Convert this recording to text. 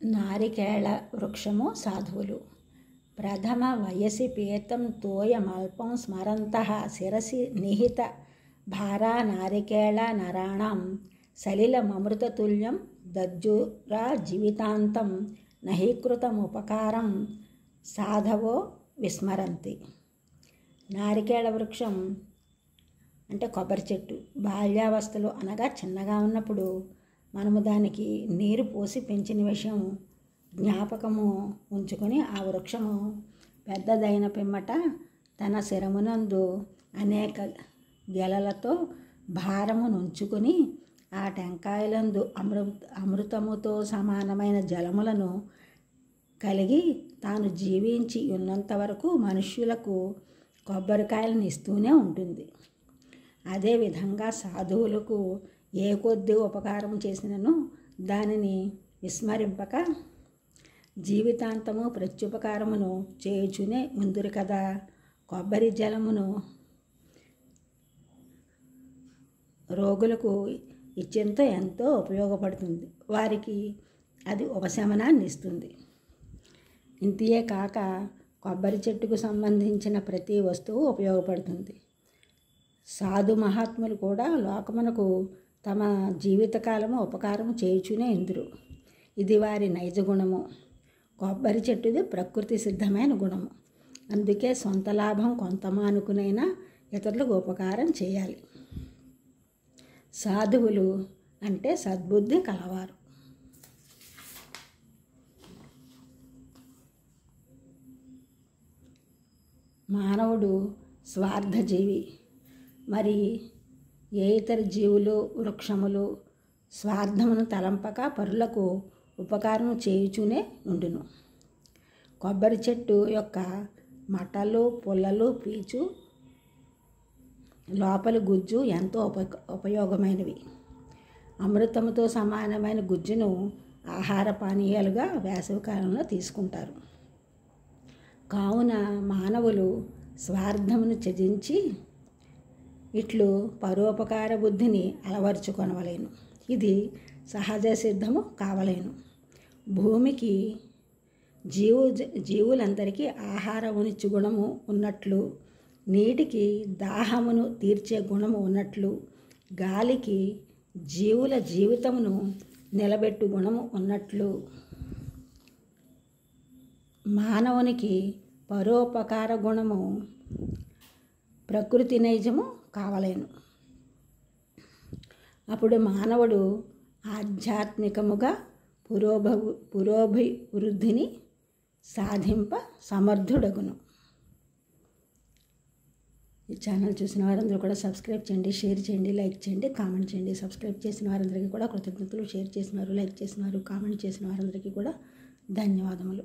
నారికేళ వృక్షము సాధువులు. ప్రథమ వయసి పీతం తోయమల్పం స్మరంతః శిరసి నిహిత భారా నారికేళ నరాణం సలిలమమృతతుల్యం దజ్జురా జీవితాంతం నహీకృతముపకారం సాధవో విస్మరంతి. నారికేళ వృక్షం అంటే కొబ్బరి చెట్టు. బాల్యావస్థలో అనగా చిన్నగా ఉన్నప్పుడు మనము దానికి నీరు పోసి పెంచిన విషయం జ్ఞాపకము ఉంచుకొని ఆ వృక్షము పెద్దదైన పిమ్మట తన శిరమునందు అనేక గెలలతో భారమును ఉంచుకొని ఆ టెంకాయలందు అమృతముతో సమానమైన జలములను కలిగి తాను జీవించి ఉన్నంత వరకు మనుష్యులకు కొబ్బరికాయలను ఇస్తూనే ఉంటుంది. అదేవిధంగా సాధువులకు ఏ కొద్ది ఉపకారం చేసినను దానిని విస్మరింపక జీవితాంతము ప్రత్యుపకారమును చేయుచునే ఉందురు కదా. కొబ్బరి జలమును రోగులకు ఇచ్చేంతో ఎంతో ఉపయోగపడుతుంది. వారికి అది ఉపశమనాన్ని ఇస్తుంది. ఇంతియే కాక కొబ్బరి చెట్టుకు సంబంధించిన ప్రతి వస్తువు ఉపయోగపడుతుంది. సాధు మహాత్ములు కూడా లోకమునకు తమ జీవితకాలము ఉపకారము చేయుచునే ఇందురు. ఇది వారి నైజ గుణము. కొబ్బరి చెట్టుది ప్రకృతి సిద్ధమైన గుణము. అందుకే సొంత లాభం కొంత మానుకునైనా ఇతరులకు ఉపకారం చేయాలి. సాధువులు అంటే సద్బుద్ధి కలవారు. మానవుడు స్వార్థజీవి. మరి ఏ ఇతర జీవులు వృక్షములు స్వార్థమును తలంపక పరులకు ఉపకారం చేయుచునే ఉండును. కొబ్బరి చెట్టు యొక్క మట్టలు పుల్లలు పీచు లోపలి గుజ్జు ఎంతో ఉపయోగమైనవి. అమృతముతో సమానమైన గుజ్జును ఆహార పానీయాలుగా వేసవికాలంలో తీసుకుంటారు. కావున మానవులు స్వార్థమును త్యజించి ఇట్లు పరోపకార బుద్ధిని అలవర్చుకొనవలేను. ఇది సహజ సిద్ధము కావలేను. భూమికి జీవులందరికీ ఆహారమునిచ్చు గుణము ఉన్నట్లు, నీటికి దాహమును తీర్చే గుణము ఉన్నట్లు, గాలికి జీవుల జీవితమును నిలబెట్టు గుణము ఉన్నట్లు మానవునికి పరోపకార గుణము ప్రకృతి నైజము కావలేను. అప్పుడు మానవుడు ఆధ్యాత్మికముగా పురోభివృద్ధిని సాధింప సమర్థుడగును. ఈ ఛానల్ చూసిన వారందరూ కూడా సబ్స్క్రైబ్ చేయండి, షేర్ చేయండి, లైక్ చేయండి, కామెంట్ చేయండి. సబ్స్క్రైబ్ చేసిన వారందరికీ కూడా కృతజ్ఞతలు. షేర్ చేసిన వారు, లైక్ చేసిన వారు, కామెంట్ చేసిన వారందరికీ కూడా ధన్యవాదములు.